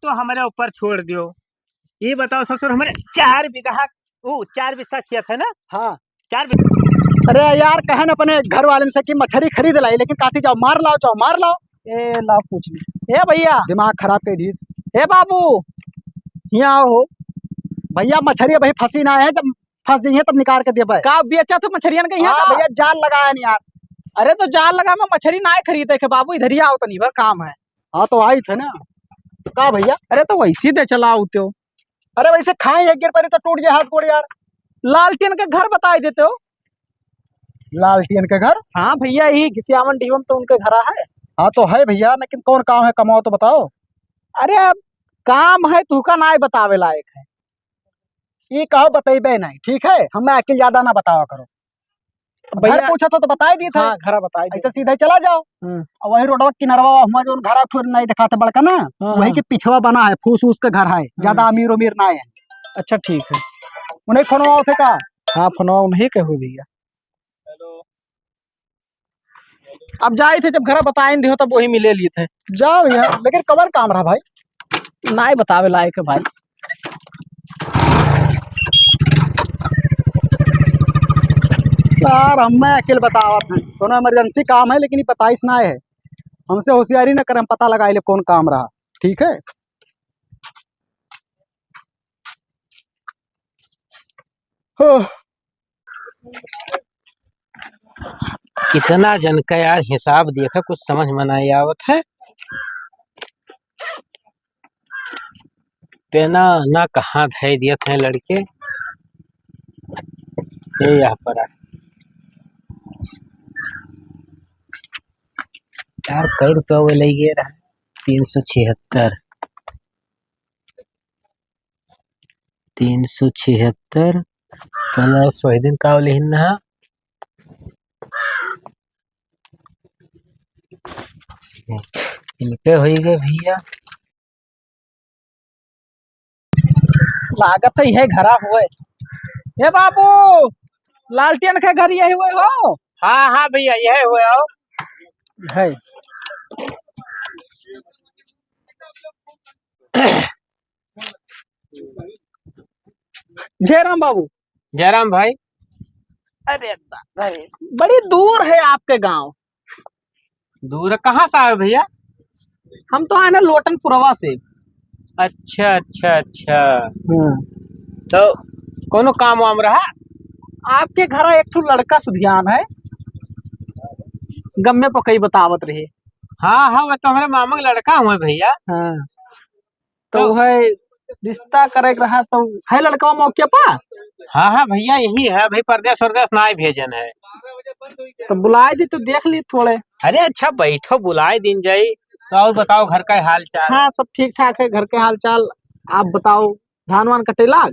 तो हमारे ऊपर छोड़ दियो। ये बताओ ससुर, हमारे 4 बीघा, वो 4 बिस्सा खेत है ना। हाँ 4 बिस्सा। अरे यार कहन अपने घर वाले से कि मछली खरीद लाई, लेकिन काती जाओ मार लाओ, जाओ मार लाओ। ए ला पूछ ली। ए भैया दिमाग खराब कर दीस। ए बाबू यहाँ आओ हो। भैया मछली भाई फंसी ना है, जब फंस जाइए तब निकाल के दे भाई। का बेचा तो मछरियन के यहाँ हाँ का? भैया जाल लगाया नहीं यार। अरे तो जाल लगा में मछली ना खरीदे के बाबू, इधर ही आओ तो नहीं भर काम है। हाँ तो आई थे ना। का भैया? अरे तो वैसे दे चला तो। अरे वैसे खाए एक गिर पड़ी तो टूट जाए हाथ गोड़ यार। लालटेन के घर बताई देते हो। लालटेन के घर? हाँ भैया यही घिसियावन डीवम तो उनके घर है। हाँ तो है भैया, लेकिन कौन काम है, कमाओ तो बताओ। अरे अब काम है तू का ना बतावे लायक है। ये कहो बतेबे नहीं, ठीक है, हमें अकेले ज्यादा ना बतावा करो। भैया भैया पूछा तो बता दिए थे। हाँ घर बताई ऐसे सीधे चला जाओ। और वही रोडवा किनारवा हुआ जो घर ठुर नहीं दिखाते बड़का ना, वही के पिछवा बना है, फूस उस के घर है, ज्यादा अमीर उमीर ना है। अच्छा ठीक है। उन्हें फोन थे का? हाँ फोनवा उन्हीं के हो भैया। अब जाए थे जब घर बताए दियो तब वही मिले लिए थे। जाओ भैया, लेकिन कबर काम रहा भाई। ना ही बतावे लायक है भाई। यार हमें अकेले बतावत है, कोनो इमरजेंसी काम है, लेकिन ये बताइस ना है। हमसे होशियारी ना करें, पता लगा ले कौन काम रहा। ठीक है। हो कितना जन का यार हिसाब देखा, कुछ समझ में नहीं आवत है। तेना ना कहाँ धै दिए थे लड़के। ये यहाँ पर है यार, कई रुपया वो ले गए रहा। 376 376 प्लस वही दिन का लेहिन ना। इनके हो गए भैया। लागत है घरा हुए। हे बाबू लालटेन के घर यही हुए हो। हाँ हाँ भैया यही हुए आओ। है जयराम बाबू। जयराम भाई। अरे बड़ी दूर है आपके गांव। दूर कहाँ से आए भैया? हम तो आए ना लोटनपुरवा से। अच्छा अच्छा अच्छा। तो कोनो काम वाम रहा? आपके घर एक ठो लड़का सुधियान है, गम्मे पकई बतावत रहे। हाँ हाँ, वो तो हमारे मामा का लड़का हुए भैया। हाँ तो है रिश्ता करे के रहा तो है लड़का मौके पा। हाँ हाँ भैया यही है भाई, परदेश वरदेश ना ही भेजन है। तो बुलाए दी तो देख ली थोड़े। अरे अच्छा बैठो, बुलाए दिन जाई। तो और बताओ घर का हाल चाल? हाँ सब ठीक ठाक है, घर के हाल चाल। आप बताओ धान वान कटेला?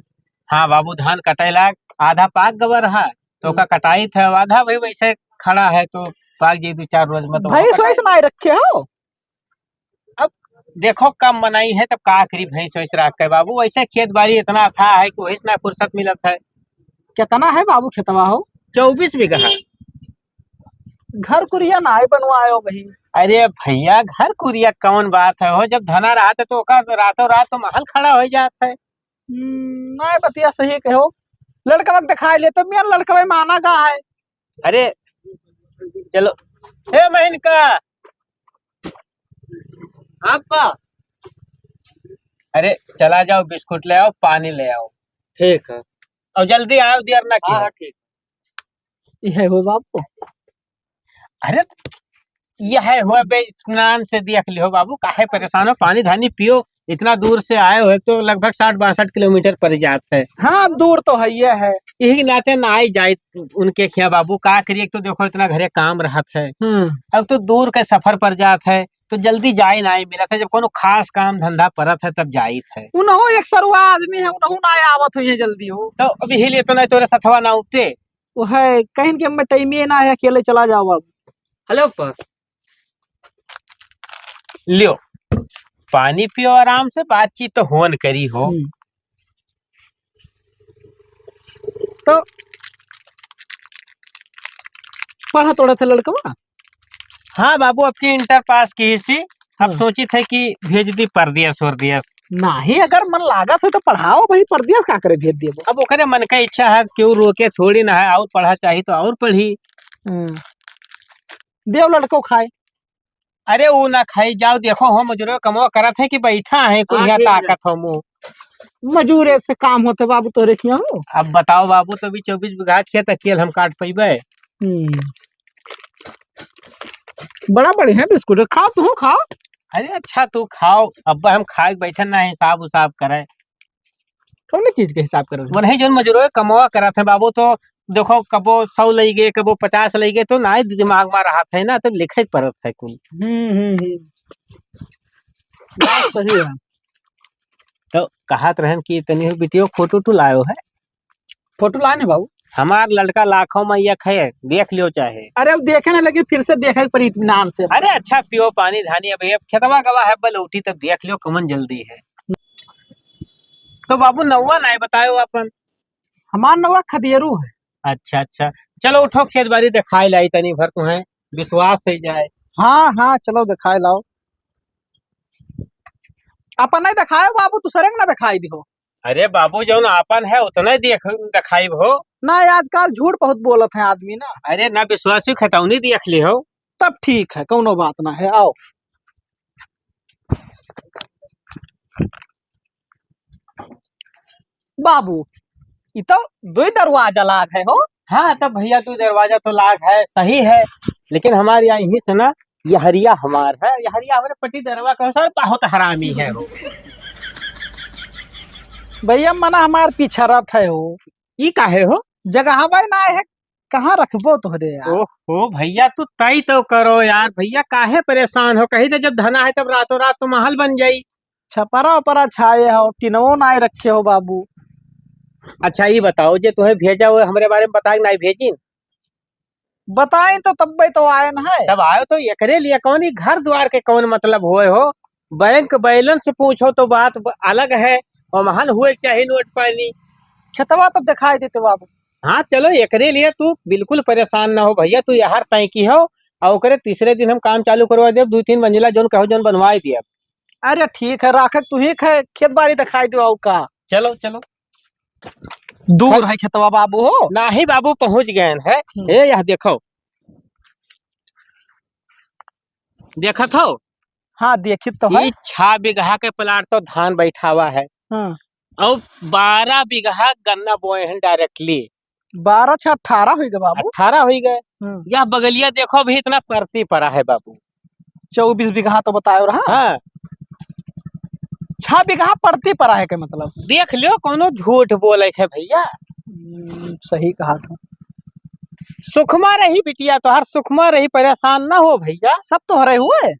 हाँ बाबू, धान कटेला, आधा पाक गवर है तो का कटाई था, आधा भाई वैसे खड़ा है तो पाक जी 2-4 रोज में तो भैंस वैस ना रखे हो। अब देखो कम बनाई है तब का करी, भैंस वैस रख के बाबू, वैसे खेत बाड़ी इतना था है कि वही ना फुर्सत मिलत है। कितना है बाबू खेतवा हो? 24 बीघा है। घर कुरिया ना है बनवायो भाई। अरे भैया घर कुरिया कौन बात है हो, जब धना रहा था तो ओका रातों रात तो महल खड़ा हो जाता है। नहीं बतिया सही कहो। लड़का वक्त दिखाई ले तो मेरा लड़का माना का है। अरे चलो हे महीन का आपका, अरे चला जाओ, बिस्कुट ले आओ, पानी ले आओ। ठीक है, और जल्दी आओ, देर ना की। हाँ ठीक। यह हो बाबू। अरे यह हुआ बे, स्नान से देख लियो बाबू, काहे परेशान हो, पानी धानी पियो। इतना दूर से आए हो तो लगभग 60-62 किलोमीटर पड़ जाता है। हाँ दूर तो है ये है। यही नाते ना आई जाए उनके खिया बाबू, का करिए, तो देखो इतना घरे काम रहत है। अब तो दूर के सफर पर जात है तो जल्दी जाए ना मिला था, जब कोनो खास काम धंधा परत है तब जाइत है। उन्हों एक सरुआ आदमी है, उन्हों ना आवत हो ये जल्दी हो तो अभी हिले तो नहीं, तोरे सथवा ना उठते। वो है कहीं के मैं टाइम ना है, अकेले चला जाओ बाबू। हेलो पर लियो पानी पियो, आराम से बातचीत तो होन करी हो। तो पढ़ा थोड़ा था लड़का। हाँ बाबू, अब की इंटर पास की सी। अब सोची थे कि भेज दी परदेस वरदेस। नहीं अगर मन लागत है तो पढ़ाओ भाई, परदेस का करे भेज दिए। अब ओकरे मन का इच्छा है, क्यों रोके थोड़ी ना है, और पढ़ा चाहिए तो और पढ़ी। देव लड़को खाए। अरे वो ना खाई जाओ, देखो हम मजूर कमवा करत है कि बैठा है कुल यहाँ ताकत हो मुँह। मजूरे से काम होते बाबू तोरे किया हो। अब बताओ बाबू, तो भी 24 बीघा खेत अकेले हम काट पैबे। बड़ा बढ़िया बिस्कुट है, खाओ तू खाओ। अरे अच्छा तू खाओ, अब हम खाए बैठन ना हिसाब उसाब करे। कौन चीज के हिसाब कर वो नहीं जो मजूर कमवा करत है बाबू, तो देखो कबो 100 लई गए, कबो 50 लई गए, तो ना ही दिमाग में रहा है ना, तो लिखे पड़त है कुल। बात सही है। तो कहत रहन कि तनी बिटियो फोटो तो लायो है। फोटो लाने बाबू, हमार लड़का लाखों में एक है, देख लियो चाहे। अरे अब देखे ना लगे, फिर से देखे पर इत्मीनान से। अरे अच्छा पियो पानी धानी, अब ये खेतवा गवा है बल उठी, तब देख लियो कमन जल्दी है। तो बाबू नौवा ना बतायो अपन। हमार नवा खदियरू है। अच्छा अच्छा, चलो उठो खेत बाड़ी दिखाई लाई तनी भर, तुम्हें विश्वास हो जाए। हाँ हाँ चलो दिखाए लाओ। अपन नहीं दिखाए बाबू, तू सरेंग ना दिखाई दिहो। अरे बाबू जो आपन है उतना ही दिखाई हो ना, आजकल झूठ बहुत बोलत है आदमी ना। अरे ना विश्वासी खतौनी देख ली हो। तब ठीक है, कोनो बात ना है, आओ। बाबू ये तो दो ही दरवाजा लाग है हो। हाँ तब भैया तू दरवाजा तो लाग है, सही है, लेकिन हमारे यहाँ यही से ना यहरिया हमार है, यहरिया हमारे पट्टी दरवा का सर बहुत हरामी है वो। भैया मना हमार पिछड़त है हो। ये काहे हो? जगह भाई ना है, कहाँ रखबो तोहरे यार। ओहो भैया तू तय तो करो यार, भैया काहे परेशान हो, कहीं तो जब धना है तब रातों रात तो महल बन जाई। छपरा उपरा छाए हो, टिनवो ना रखे हो बाबू। अच्छा ये बताओ, जे तुम्हें भेजा हुआ हमारे बारे में बताए नहीं भेजी? बताए तो तब तो आए ना है। तब आयो तो एकरे लिए कौन ही घर द्वार के कौन मतलब हुए हो, बैंक बैलेंस पूछो तो बात अलग है, और महल हुए चाहे नोट पानी। खेतवा तब दिखाई देते बाबू। हाँ चलो एकरे लिए तू बिल्कुल परेशान ना हो भैया, तू यार तय की हो, और ओकरे तीसरे दिन हम काम चालू करवा दे, 2-3 मंजिला जोन कहो जोन बनवाई दिया। अरे ठीक है, राख तू ही खेत बाड़ी दिखाई दो का। चलो चलो, दूर है खेतवा बाबू हो। ना ही बाबू पहुंच गए है। ए यह देखो, देखा था? हाँ देखी तो है। 6 बीघा के प्लाट तो धान बैठा हुआ है, और 12 बीघा गन्ना बोए हैं डायरेक्टली। 12 6 18 हो गए बाबू। 18 हो गए। यह बगलिया देखो भी इतना परती पड़ा है बाबू। 24 बीघा तो बतायो रहा। हाँ 6 बीघा पड़ती पड़ा है के मतलब। देख लियो, कोनो झूठ बोले है भैया। सही कहा था। सुखमा रही बिटिया तो हर सुखमा रही, परेशान ना हो भैया। सब तो हरे हुए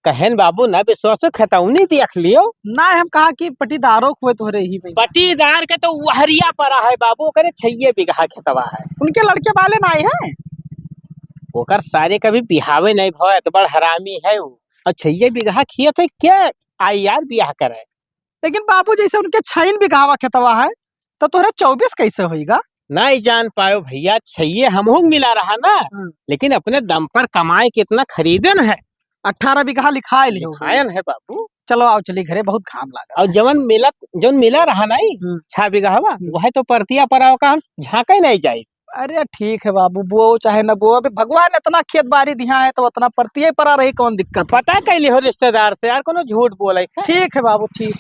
कहन बाबू ना विश्वास खतौनी देख लियो ना, हम कहा कि पटीदारों हुए तो हरे ही। पटीदार के तो वहरिया पड़ा है बाबू, करे 6 बीघा खेतवा है। उनके लड़के वाले ना आए हैं, ओकर सारे कभी बिहावे नहीं भय, तो बड़ हरामी है वो, और 6 बीघा खेत है, क्या आई यार ब्याह करे। लेकिन बाबू जैसे उनके 6 बीघा खेतवा है, तो तोहरे 24 कैसे होगा? नहीं जान पायो भैया, 6 हमहू मिला रहा ना, लेकिन अपने दम पर कमाए कितना खरीदन है। 18 बीघा लिखाए लियो लिखायन है बाबू। चलो आओ चली घरे, बहुत घाम लगा। और जवन मिला रहा नहीं 6 बीघा वह तो परतिया पराव का हम झाँका ही नहीं जाये। अरे ठीक है बाबू, वो चाहे न वो, अभी भगवान इतना खेत बाड़ी दिया है तो उतना परतिया परा रही, कौन दिक्कत। पता कैली हो रिश्तेदार से यार, कोनो झूठ बोले। ठीक है बाबू, ठीक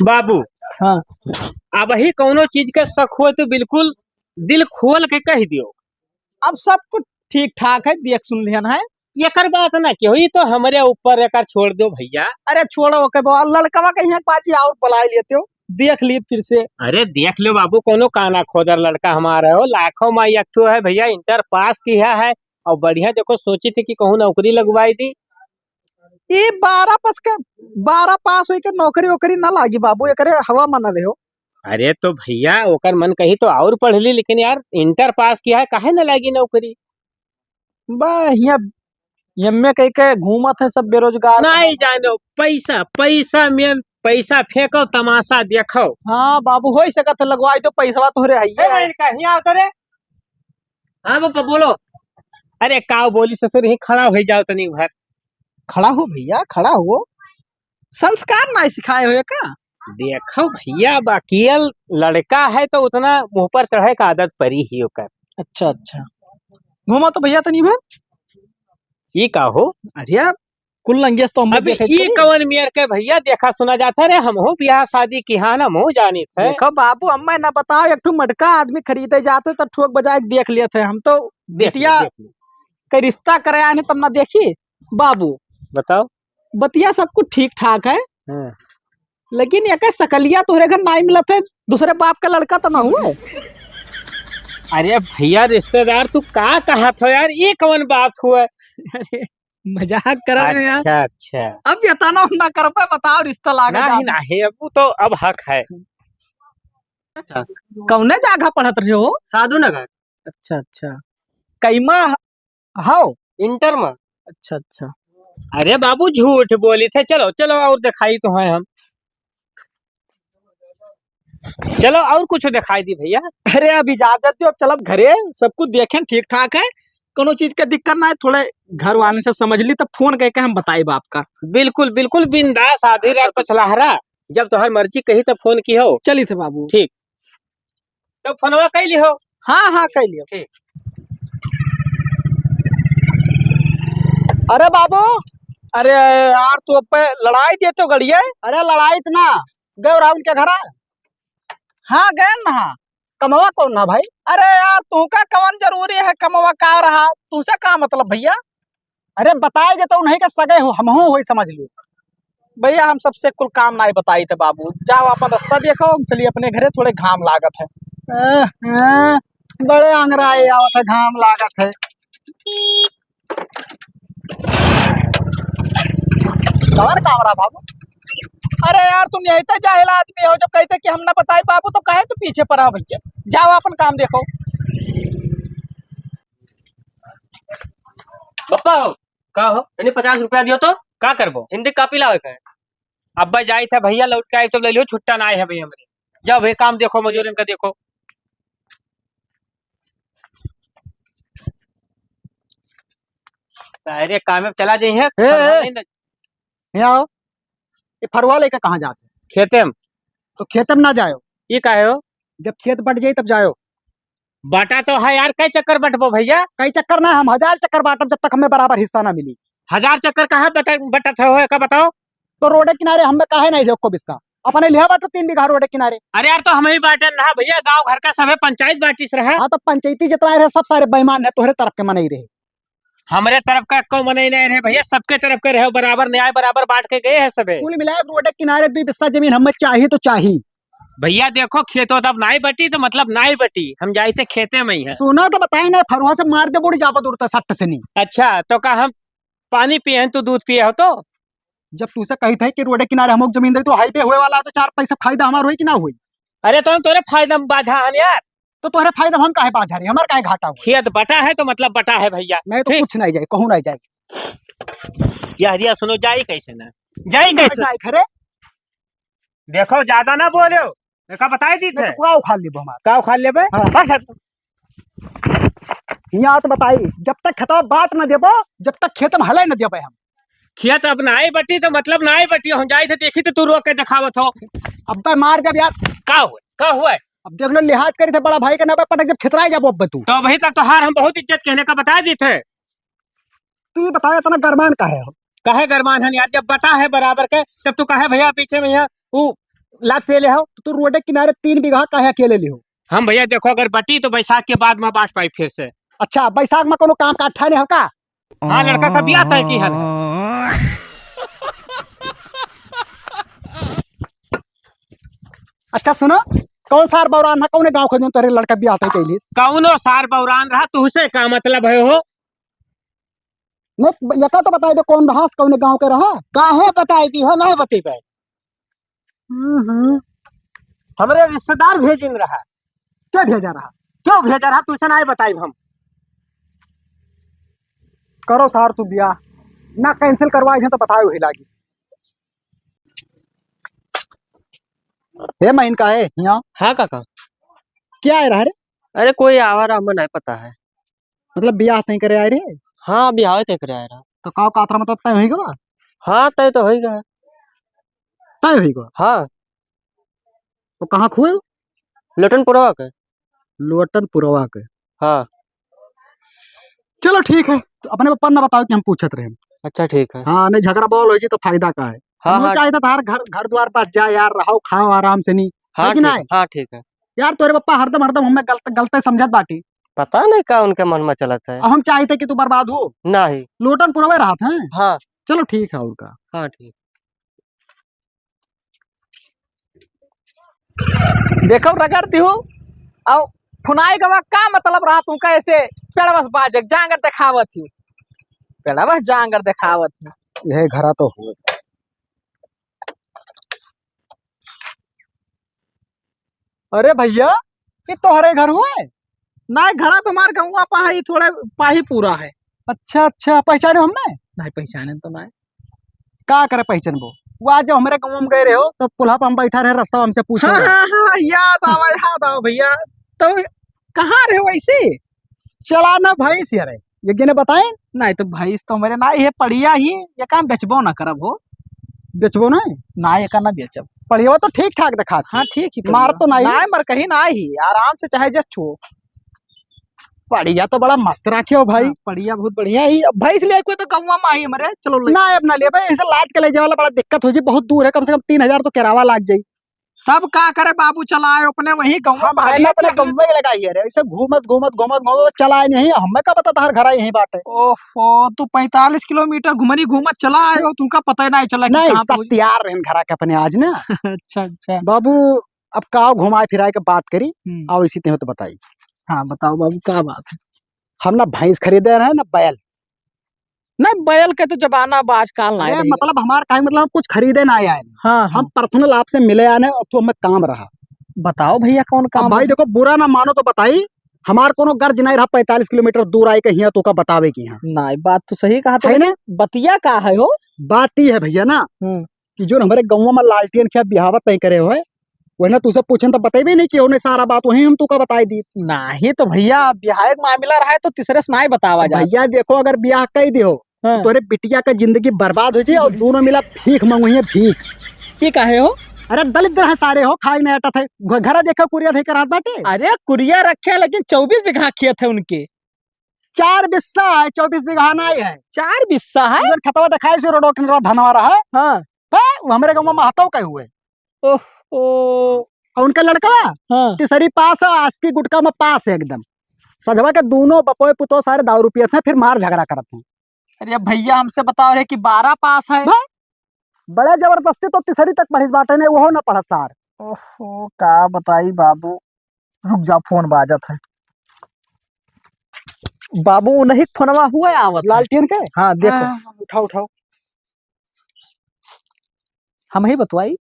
बाबू। हाँ अब ही कोनो चीज के शक हो तो बिल्कुल दिल खोल के कह दियो। अब सब कुछ ठीक ठाक है, देख सुन लियन है। ये कर बात ना कि हुई तो हमारे ऊपर एक छोड़ दो भैया। अरे छोड़ो के लड़कवा कहीं बाजी और बुला लेते हो, देख ली फिर से। अरे देख लो बाबू, कोनो काना खोदर लड़का हमारा हो, लाखों में एक ठो है भैया, इंटर पास किया है, और बढ़िया देखो सोची थी कि कहूँ नौकरी लगवाई दी। ये 12 पास हुई के नौकरी वोकरी ना लागी बाबू, एक हवा मन रहे हो। अरे तो भैया ओकर मन कही तो और पढ़ ली, लेकिन यार इंटर पास किया है, काहे न लगी नौकरी। में कहीं के घूमत है सब बेरोजगार। नहीं जानो, पैसा पैसा में पैसा फेंको, तमाशा देखो। हाँ बाबू हो सकत लगवाई तो पैसा तो रे है। कहीं आओ तो रे। हाँ पापा बोलो। अरे काव बोली ससुर ही खड़ा हो जाओ तनी घर। खड़ा हो भैया, खड़ा हो। संस्कार ना सिखाए हुए का? देखो भैया, बाकी लड़का है तो उतना मुंह पर चढ़े का आदत परी ही होकर। अच्छा अच्छा, घूमा तो भैया तनी भर। ये का हो? अरे कुल लंगेस तो हम अबे देखे ये कवन मियर के भैया देखा सुना जाता रे, हम हो ब्याह शादी की हाँ ना मोह जानी थे। देखो बाबू, अम्मा ना बताओ, एक ठो मटका आदमी खरीदे जाते तो ठोक बजाए के देख लिए थे हम तो। देख बिटिया लो, देख लो। का रिश्ता करे आने तब ना देखी बाबू। बताओ। बतिया सब कुछ ठीक ठाक है, हाँ। लेकिन एक सकलिया तोहरे घर नहीं मिला थे, दूसरे बाप का लड़का तो ना हुए। अरे भैया रिश्तेदार तू का कहा था यार, ये कवन बात हुआ? अरे मजाक कर रहे हैं यार। अच्छा अच्छा। अब ये तना ना कर पाए, बताओ रिश्ता लागा नहीं नहीं, अब तो अब हक है। कौने जगह पढ़त रहे हो? साधु नगर अच्छा अच्छा, कैमा हो? इंटर में। अच्छा अच्छा, अरे बाबू झूठ बोली थे, चलो चलो और दिखाई तो है हम। चलो और कुछ दिखाई दी भैया। अरे अब इजाजत दो, अब चलब घरे, सब कुछ देखें ठीक ठाक है, कोनो चीज का दिक्कत ना है। थोड़े घर वाले से समझ ली तो फोन करके हम बताई बाप का। बिल्कुल बिल्कुल बिंदास, आधी रात को चलहरा, जब तुम्हारी मर्जी कही तब फोन की हो। चली थे बाबू। ठीक, तब फोनवा कह ली हो। हाँ हाँ कह लियो। ठीक। अरे बाबू, अरे यार तू अब पे लड़ाई देते हो गड़िए। अरे लड़ाई इतना गए राहुल के घर हाँ गए ना। कमवा कौन ना भाई? अरे यार तू का कवन जरूरी है, कमवा का रहा, तुझसे का मतलब भैया? अरे बताए देता हूँ नहीं के सगे हो हम हो समझ लियो। भैया हम सबसे कुल काम नहीं बताई थे बाबू, जाओ अपन रास्ता देखो, हम चलिए अपने घरे, थोड़े घाम लागत है। बड़े अंगराए आवत है, घाम लागत है। कौन कामरा बाबू? अरे यार तुम यही तो जाहिल आदमी हो, जब कहते कि हम ना बताए बाबू तो कहे तो पीछे पड़ा भैया, जाओ अपन काम देखो। पप्पा हो का हो, इन्हें 50 रुपया दियो तो का करबो, हिंदी कापी लावे का है। अब्बा जाई था भैया, लौट के आए तो ले लियो, छुट्टा ना आए है भैया मेरे। जाओ भाई काम देखो, मजूरन का देखो। सारे काम में चला जाइए। यहाँ आओ, ये फरुआ लेके कहाँ जाते? खेते में। तो खेत में ना जाओ। ये काहे हो? जब खेत बट जाए तब जाओ। बाटा तो है यार, कई चक्कर बटबो भैया? कई चक्कर ना, हम 1000 चक्कर बांटब जब तक हमें बराबर हिस्सा ना मिली। 1000 चक्कर कहा बटत हो का बताओ? तो रोडे किनारे हमें काहे नहीं देखो बिस्सा, अपने लिया बाटो 3 बीघा रोडे किनारे। अरे यार तो हम ही बांटन रहा भैया, गांव घर का सभी पंचायत बांटिस रहा। हाँ तो पंचायती जितना रहे सब सारे बेईमान है, तोहरे तरफ के मन ही रहे। हमारे तरफ का को मन नहीं रहे भैया, सबके तरफ के रहे, बराबर न्याय बराबर बांट के गए हैं सबे। कुल मिलाए रोडे किनारे 2 बिस्सा जमीन हमें चाहिए तो चाहिए। भैया देखो खेतो तब नाई बटी तो मतलब नाई बटी, हम जाए थे खेते में ही है। सुना तो बताए ना, फरुआ से मार दे बुढ़ी जापत उड़ता सट्ट से नहीं। अच्छा तो का हम पानी पिए तो दूध पिए हो? तो जब तुझसे कही था कि रोडे किनारे हम जमीन दे तो हाईवे हुए वाला तो 4 पैसा फायदा हमारा हुई कि ना हुई? अरे तो हम तोरे फायदा में बाधा हन यार। तो तोहरे फायदा हम काहे बाझा रहे, हमार काहे घाटा हुआ? खेत बटा है तो मतलब बटा है भैया। मैं तो ठीक। कुछ नहीं जाए, कहूँ नहीं जाए। यार सुनो, जाई कैसे ना जाई कैसे? जाए घरे देखो ज्यादा ना बोलो, देखा बताए दी थे तो उखाड़ लेबो हमार। का उखाड़ लेबे। हाँ। बस यहाँ तो बताई, जब तक खेतवा बात न देबो, जब तक खेत में हले न देबे हम। खेत अब नाई बटी तो मतलब नाई बटी, हम जाई थे देखी तो तू रोक के दिखावत हो। अब मार जब यार, का हुआ? अब देख लो लिहाज करी थे बड़ा भाई का नबे पटक जब छितराए जब अब तू। तो वही तक तो हार हम बहुत इज्जत कहने का बता दी थे। तू ये बताया इतना गरमान काहे हो? कहे गरमान है यार, जब बटा है बराबर के तब तू कहे भैया पीछे में यहाँ वो लात पे ले हो। तू रोडे किनारे 3 बीघा काहे अकेले ले हो? हम भैया देखो अगर बटी तो बैसाख के बाद में बांट पाई फिर से। अच्छा बैसाख में कोनो काम काट नहीं हो का? हाँ लड़का का ब्याह तय की है। अच्छा सुनो, कौन सार बौरान है, कौन गांव के जो तेरे लड़का ब्याह तय कैली? कौनो सार बौरान रहा तुझसे का मतलब है हो? नहीं यका तो बताई दे कौन रहा, कौन गांव के रहा? काहे बताई दी हो, नहीं बती पाए। हमरे रिश्तेदार भेजिन रहा। क्या भेजा रहा? क्यों भेजा रहा तुझसे नहीं बताई हम। करो सार तू ब्याह ना, कैंसिल करवाए तो बताए वही लागी। हे महीन का है यहाँ? हाँ काका। क्या है रहा रे? अरे कोई आवारा हमें नहीं पता है। मतलब ब्याह नहीं करे आए रे? हाँ बिहाव तय करे आया रहा। तो का कातरा मतलब तय होई गवा? हाँ तय तो होई गया। तय होई गवा। हाँ तो कहाँ खुए? लटनपुरवा के। लोटनपुरवा के। हाँ चलो ठीक है, तो अपने पप्पा ना बताओ कि हम पूछत रहे। अच्छा ठीक है। हाँ नहीं झगड़ा बोल हो जी तो फायदा का है। हाँ हम हाँ चाहते तार घर घर द्वार पास जा यार, रहो खाओ आराम से, नहीं है हाँ कि ठीक नहीं? हाँ ठीक है। यार तोरे पप्पा हरदम हरदम हमें गलत गलत समझत बाटी। पता नहीं का उनके मन में चलत है। अब हम चाहते कि तू बर्बाद हो। नहीं। लोटनपुरवा राहत है। हाँ चलो ठीक है उनका। हाँ ठीक। देखो रगड़ती हूँ और खुनाई गवा का मतलब रहा तू कैसे पेड़वस बाजक जांगर दिखावत हूँ, पेड़वस जांगर दिखावत हूँ। यह घरा तो हुए। अरे भैया ये तोहरे घर हुए? ना घरा तुम्हार गौवा पाही थोड़े पाही पूरा है। अच्छा अच्छा, पहचाने हमें? नहीं पहचाने तो ना। का करे पहचान वो आज जब हमारे गाँव में गए रहे हो तो पुल्हा पे हम बैठा रहे, रास्ता हमसे पूछे हाँ रहे। हाँ हाँ याद आओ भैया। तो कहाँ रहे वैसे? चला ना भाई से अरे यज्ञ ने बताए। नहीं तो भाई तो मेरे ना ये पढ़िया ही ये काम बेचबो ना करब हो। बेचबो नहीं? ना ये का ना बेचब। पढ़िया तो ठीक ठाक दिखा। हाँ ठीक ही मार तो नहीं? ना मर कहीं ना ही आराम से चाहे जस्ट छो। पढ़िया तो बड़ा मस्त रखे हो भाई। हाँ, बढ़िया बहुत बढ़िया ही भाई, इसलिए कोई तो गौवा में आई हमारे चलो ना अपना ले भाई, ऐसे लाद के ले जाए वाला बड़ा दिक्कत हो जी, बहुत दूर है, कम से कम 3000 तो किराया लाग जाये। तब का करे बाबू चलाए अपने वही गौवा अपने गम्बे के लगाई है ऐसे घूमत घूमत घूमत घूमत चलाए नहीं, हमें का पता तार घर यही बात है। ओहो तू 45 किलोमीटर घुमरी घूमत चला आए हो, तुमका पता ही नहीं चला कि नहीं कहाँ सब तैयार रहे घर के अपने आज ना। अच्छा अच्छा बाबू अब का घुमाए फिराए के बात करी आओ इसी ते तो बताई। हाँ बताओ बाबू क्या बात है। हम ना भैंस खरीदे रहे ना बैल। नहीं बैल के तो जमाना बाजकाल ना है। मतलब हमारा का मतलब कुछ खरीदे ना आए। हाँ हम पर्सनल आपसे मिले आने और तू हमें काम रहा। बताओ भैया कौन काम? भाई देखो बुरा ना मानो तो बताई, हमार कोनो गर्ज नहीं रहा 45 किलोमीटर दूर आए के हिया तो का बतावे की यहाँ। नहीं बात तो सही कहा है ना? बतिया का है हो? बात ये है भैया ना कि जो हमारे गाँव में लालटेन क्या बिहावत नहीं करे हुए वही ना तुझसे पूछन तो बतेबे नहीं कि सारा बात वही हम तू का बताई दी। नहीं तो भैया ब्याह मामला रहा है तो तीसरे से नहीं बतावा जाए। भैया देखो अगर ब्याह कही दियो तो तोरे बिटिया का जिंदगी बर्बाद हो जाए और दोनों मिला भीख मांगुए भीख। ये काहे हो? अरे दलित ग्रह सारे हो खाई नहीं अटत है घर देखो कुरिया थे रात बाटे। अरे कुरिया रखे लेकिन 24 बीघा खेत है उनके। 4 बिस्सा है 24 बीघा नहीं है। 4 बिस्सा है? खतवा दिखाए से रोडो किनारा धनवा रहा है। हाँ वो हमारे गाँव में महतो कहे हुए। ओह उनका लड़का हाँ तीसरी पास है, आस्की गुटका में पास है एकदम। सजवा के दोनों बपोए पुतो सारे दारू पियत हैं फिर मार झगड़ा करत हैं। अरे भैया हमसे बताओ रहे कि 12 पास है। बड़े जबरदस्ती तो तीसरी तक पढ़िस बाटे ने वो न पढ़त सार। ओहो का बताई बाबू, रुक जा फोन बाजत है। बाबू नहीं फोनवा हुआ आवत लालटेन के। हाँ देखो उठाओ उठाओ। हम ही बतवाई।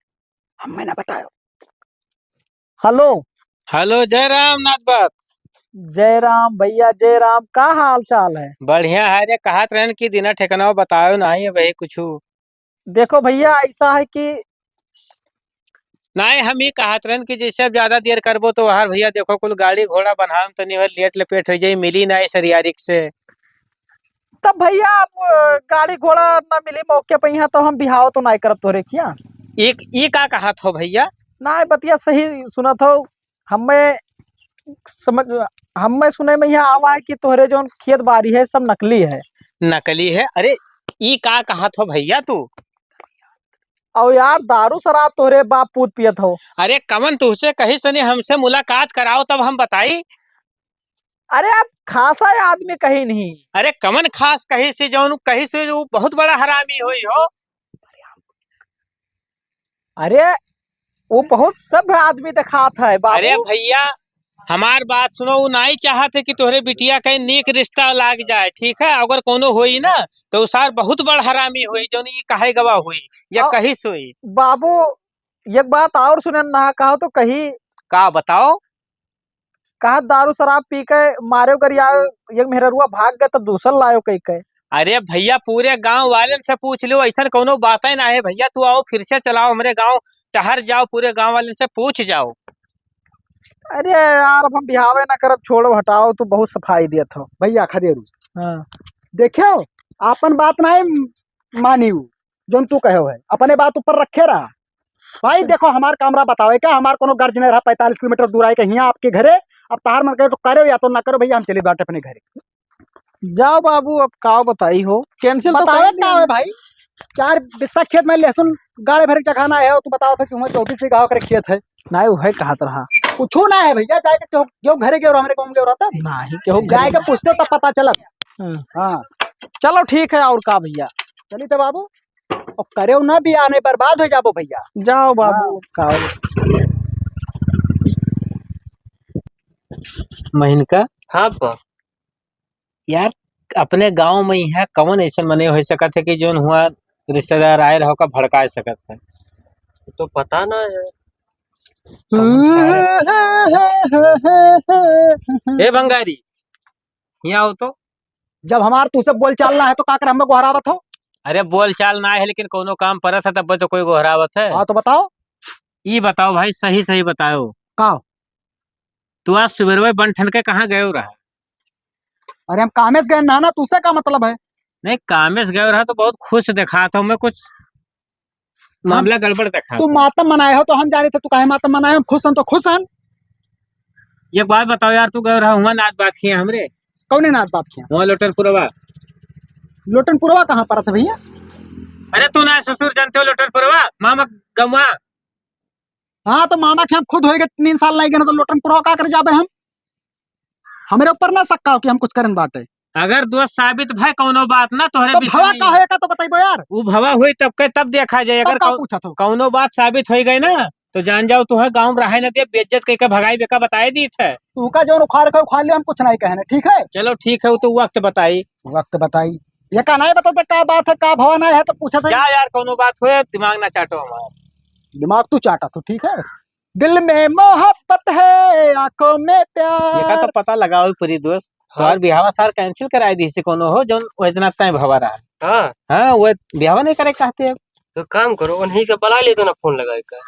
हमें ना बताओ। हेलो हेलो जय राम नाथ बाप। जय राम भैया जय राम, का हाल चाल है? बढ़िया है रे, कहत रहन की दिना ठिकाना बताओ नहीं है वही कुछ देखो भैया ऐसा है कि नहीं, हम ही कहत रहन कि जैसे ज्यादा देर करबो तो हर भैया देखो कुल गाड़ी घोड़ा बनाम तो नहीं लेट लपेट हो जाये, मिली नहीं सरियारिक से। तब भैया आप गाड़ी घोड़ा ना मिली मौके पे यहाँ तो हम बिहाव तो नहीं करब तोरे किया। ये का कहत हो भैया? ना बतिया सही सुनत हो। हमें समझ हमें सुने में यहाँ आवा है कि तोहरे जो खेत बाड़ी है सब नकली है। नकली है? अरे ये का कहत हो भैया तू? और यार दारू शराब तोहरे बाप पूत पियत हो। अरे कमन तुझसे कही सुनी हमसे मुलाकात कराओ तब हम बताई। अरे आप खासा आदमी कहीं नहीं। अरे कमन खास कही से जो कही से वो बहुत बड़ा हरामी हुई हो। अरे वो बहुत सभ्य आदमी दिखात है बाबू। अरे भैया हमार बात सुनो, वो नहीं चाहते कि तोहरे बिटिया का नेक रिश्ता लाग जाए, ठीक है? अगर कोनो हुई ना तो सार बहुत बड़ हरामी हुई जो ये कहे गवा हुई या कही सोई। बाबू एक बात और सुने ना कहो तो कही का बताओ? कहा दारू शराब पी के मारे गरिया एक मेहरुआ भाग गए तो दूसर लायो कही के। अरे भैया पूरे गांव वाले से पूछ लो, ऐसा कोनो बात ही ना है भैया। तू आओ फिर से चलाओ हमारे गांव, टहर जाओ, पूरे गांव वाले से पूछ जाओ। अरे यार अब हम बिहावे ना करब, छोड़ो हटाओ, तू बहुत सफाई दियत हो भैया खदेरू। हाँ देखो अपन बात नहीं मानी जो तू कहे है, अपने बात ऊपर रखे रहा। भाई देखो हमार कामरा बताओ क्या, हमार कोनो गर्ज नहीं रहा 45 किलोमीटर दूर आए कहीं आपके घरे। अब तार मन कहे तो करो या तो ना करो भैया, हम चले बाटे अपने घरे। जाओ बाबू, अब का बताई हो, कैंसिल तो बताओ कर क्या है भाई, 4 बिस्सा खेत में लहसुन गाड़े भर के चखाना है, तू बताओ था कि वहाँ 24 गाँव करे खेत है। नहीं वो है कहा रहा कुछ ना है भैया, जाए के क्यों घरे गए हमारे गाँव गए रहता नहीं केहू जाए के पूछते तब पता चलत। हाँ चलो ठीक है, और का भैया, चली तो बाबू, और करे ना भी आने बर्बाद हो जाबो भैया। जाओ बाबू का। महीनका हाँ बा। यार अपने गांव में ही है कौन ऐसा मने हो सकत है कि जोन हुआ रिश्तेदार आए रहो का भड़का सकत है। तो पता ना है। ए बंगारी यहाँ हो तो। जब हमार तू से बोल चालना है तो का कर हमें गोहरावत हो। अरे बोल चाल ना है लेकिन कोनो काम परत है तब तो कोई गोहरावत है। हाँ तो बताओ। ये बताओ भाई, सही सही बताओ। का तू आज सुबह बन ठन के कहाँ गए रहा? अरे हम कामेश गए ना, तुझसे का मतलब है। नहीं कामेश गए रहा तो बहुत खुश दिखा था मैं, कुछ मामला गड़बड़ दिखा। तू मातम मनाए हो तो हम जाने थे, तू काहे मातम मनाए, हम खुश हन तो खुश हन। ये बात बताओ यार, तू गए रहा हुआ नाच बात किया हमरे कौने नाच बात किया? वहाँ लोटनपुरवा। लोटनपुरवा कहाँ पर था भैया? अरे तू ना ससुर जानते हो लोटनपुरवा मामा गवा। हाँ तो मामा के हम खुद होएगे 3 साल लगे ना, तो लोटनपुरवा का कर जाबे हम? हमारे ऊपर ना सक्का हो कि हम कुछ करन बाटे। अगर दोस्त साबित भाई कौनो बात ना तोहरे तो विषय भवा में का होएगा तो बताइबो यार। वो भवा हुई तब के तब देखा जाए। तब अगर का पूछा तो कौनो बात साबित हो गई ना तो जान जाओ तुहे गाँव रहा न दे, बेइज्जत करके भगाई बेका बताए दी थे। तू का जो उखाड़ के उखाड़ लियो, हम कुछ नहीं कहने, ठीक है? चलो ठीक है, वो तो वक्त बताई। वक्त बताई ये का नहीं बताते का बात है, का भवा नहीं है तो पूछा था। क्या यार कौनो बात हुए दिमाग ना चाटो हमारा। दिमाग तू चाटा तो ठीक है। दिल में मोहब्बत है, आंखों में ये का प्यार। तो पता लगाओ पूरी दोस्त। हाँ। और बिहावा सार कैंसिल कराई दी से कोनो हो जो इतना टाइम भवा रहा। हाँ हाँ वो बिहावा नहीं करे कहते अब। तो काम करो, उन्हीं से बुला ले तो ना फोन लगा कर।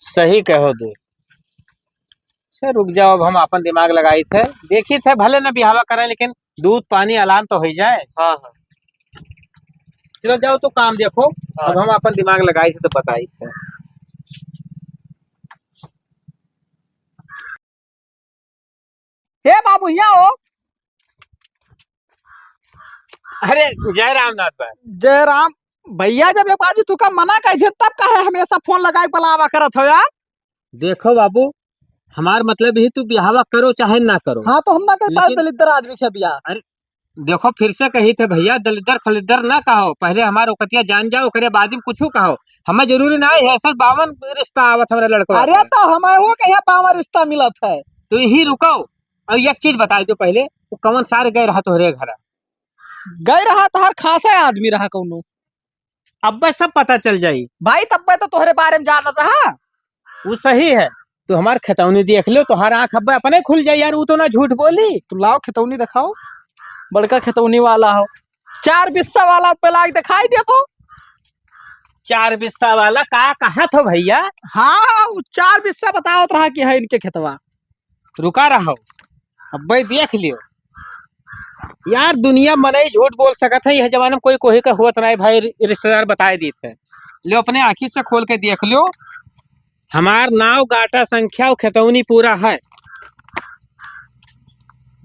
सही कहो दो। अच्छा रुक जाओ, अब हम अपन दिमाग लगाई थे, देखी थे भले न बिहावा करें लेकिन दूध पानी अलान तो हो जाए। हाँ हाँ चलो जाओ तो काम देखो। हाँ। अब हम अपन दिमाग लगाई थे तो बताई थे। हे बाबू यहाँ हो। अरे जय रामनाथ भाई। जय राम भैया, जब एक बाजू तू का मना कही थे तब का है हमेशा फोन लगाए बुलावा करत हो यार। देखो बाबू, हमार मतलब ही तू बिहावा करो चाहे ना करो। हाँ तो हम ना कही पास लेकिन- दलिद्दर आदमी से बिया। देखो फिर से कही थे भैया, दलिदर फलिदर ना कहो, पहले हमारे ओकतिया जान जाओ, करे बाद में कुछ कहो। हमें जरूरी ना है सर 52 रिश्ता आवत हमारे लड़को। अरे तो हमारे वो कहीं पावा रिश्ता मिलत है। तो यही रुको और एक चीज बता दो पहले, वो कौन सारे गए रहा तोहरे घर? गए रहा तो हर खासा आदमी रहा कौनो। अब बस सब पता चल जाई भाई तब मैं तो तोहरे बारे में जानत रहा। वो सही है। तो हमार खतौनी देख लो, तोहार आंख अब अपने खुल जाए यार, वो तो ना झूठ बोली। तू लाओ खितौनी दिखाओ, बड़का खितौनी वाला हो, 4 बिस्सा वाला पे लाग दिखाई देखो। 4 बिस्सा वाला का कहा था भैया? हाँ वो 4 बिस्सा बताओ रहा कि है इनके खेतवा। रुका रहो अब भाई देख लियो यार, दुनिया मने ही झूठ बोल सकत है। यह जमाने में कोई कोई का हुआ नहीं भाई, रिश्तेदार बताए दी थे। लो अपने आँखी से खोल के देख लो, हमार नाव गाटा संख्या और खतौनी पूरा है।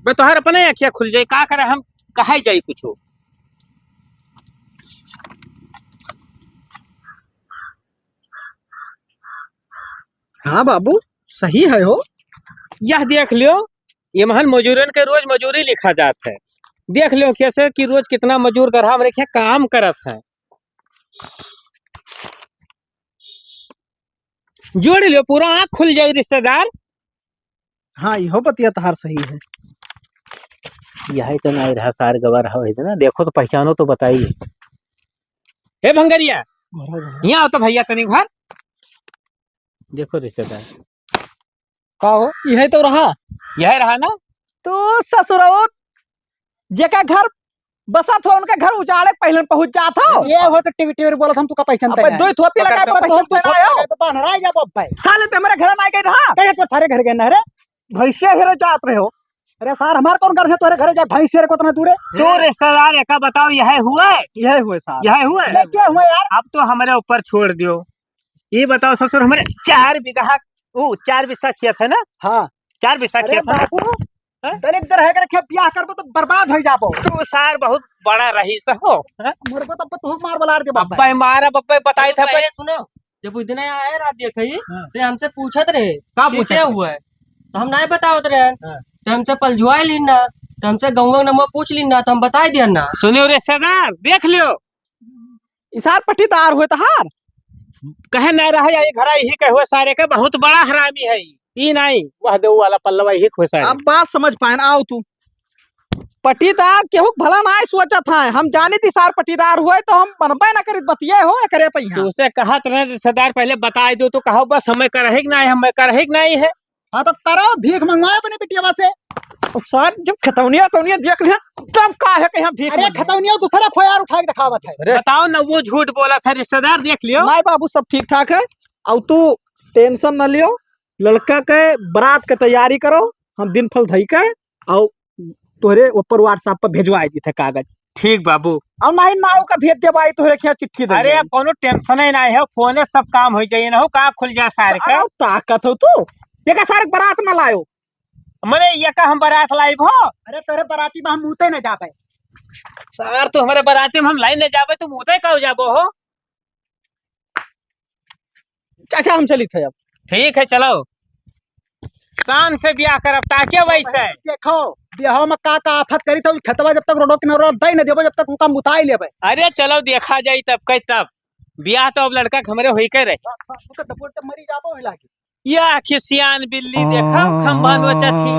बे तोहर अपने आँखिया खुल जाए, का करे हम कहा जाई कुछ। हाँ बाबू सही है हो। यह देख लियो, ये महल मजूरन के रोज मजूरी लिखा जाता है। देख लो कैसे कि रोज कितना मजूर गरहा हमरे क्या काम करत है। जोड़ लियो, पूरा आँख खुल जाए रिश्तेदार। हाँ इहो बतिया तहार सही है। यही तो नहीं रहा सार गवा रहा है ना, देखो तो पहचानो तो बताइए। हे भंगरिया यहाँ आओ तो भैया तनी घर देखो रिश्तेदार। का हो यही तो रहा। यही रहा ना। तो ससुरौ जेका घर बसत हो उनका घर उजाड़े पहले पहुंच जात हो। ये हो तो टीवी टीवी बोलत हम तू का पहचानते अब दो थोपी लगा पर तो बनरा जा बब भाई। साले ते मेरे घर ना गए रहा। कहे तो सारे घर गए ना रे। भैंसिया घेरे जात रहे हो। अरे सर हमारे कौन घर से तोरे घरे जा भैंस शेर को इतना दूर है तो रिश्तेदार एक बताओ यह हुआ है यही हुए साहब यह हुआ है ये क्या हुआ यार अब तो हमारे ऊपर छोड़ दियो। ये बताओ ससुर हमारे 4 बीघा 4 बिस्सा खेत है ना हाँ 4 बिस्सा अरे खेत है बाबू हाँ? दलित दर है करके ब्याह करबो तो बर्बाद हो जाबो तो सार बहुत बड़ा रहीस हो मोर को तो तू मार बलार के बाप अब्बा मारा बब्बा बताई था पहले सुनो, जब उस दिन आए रात देखी हाँ। तो हमसे पूछत रहे का कि पूछत क्या रहे? हुआ है, तो हम नहीं बतावत रहे। हाँ। तो हमसे पलझुआ लीना, तो हमसे गौवा नंबर पूछ लीना, तो हम बता दिया ना। सुनियो रिश्तेदार देख लियो इसार पट्टीदार हुए तहार कहे नहीं रहा ये घरा यही के हुए सारे के बहुत बड़ा हरामी है ई नहीं वह दो वाला पल्लवा यही हुए सारे अब बात समझ पाए ना आओ तू पट्टीदार केहू भला ना सोचा था हम जानी थी सार पट्टीदार हुए तो हम बनबे ना करी बतिये हो करे तो पहिया उसे कहा तो रिश्तेदार पहले बता दो तो कहो बस हमें करहे कि नहीं हमें करहे कि नहीं है हाँ तो करो भीख मंगवाए अपने बिटिया से अब सर जब खतौनिया तौनिया देख लिया तब का है कि हम भीख अरे मांगे। खतौनिया दूसरा खोयार उठा के दिखावत है बताओ ना वो झूठ बोला था रिश्तेदार देख लियो नहीं बाबू सब ठीक ठाक है अब तू टेंशन न लियो लड़का के बारात के तैयारी करो हम दिन फल धई के और तोहरे ऊपर व्हाट्सएप पर भेजवा दी थे कागज ठीक बाबू और नहीं नाव का भेज दे भाई तोहरे क्या चिट्ठी दे अरे अब कोनो टेंशन ही नहीं है फोने सब काम हो जाइए ना हो कहाँ खुल जा सारे का ताकत हो तू देखा सारे बारात में लायो मरे ये का हम बारात लाइव हो अरे तेरे बराती में हम मुते न जा पाए सर तो हमारे बाराती में हम लाइन नहीं जाबे तुम उते का हो जाबो हो अच्छा हम चली थे अब ठीक है चलो शान से ब्याह करब ताके वैसे देखो बिहाव में का आफत करी तो खतवा जब तक रोडो किनारे दई न देबो जब तक उनका मुताई लेबे अरे चलो देखा जाई तब कई तब ब्याह तो अब लड़का के हमारे होई के रहे तो डबोट मरी जाबो हिला के या खिसियान बिल्ली देखा खम्बान बचा थी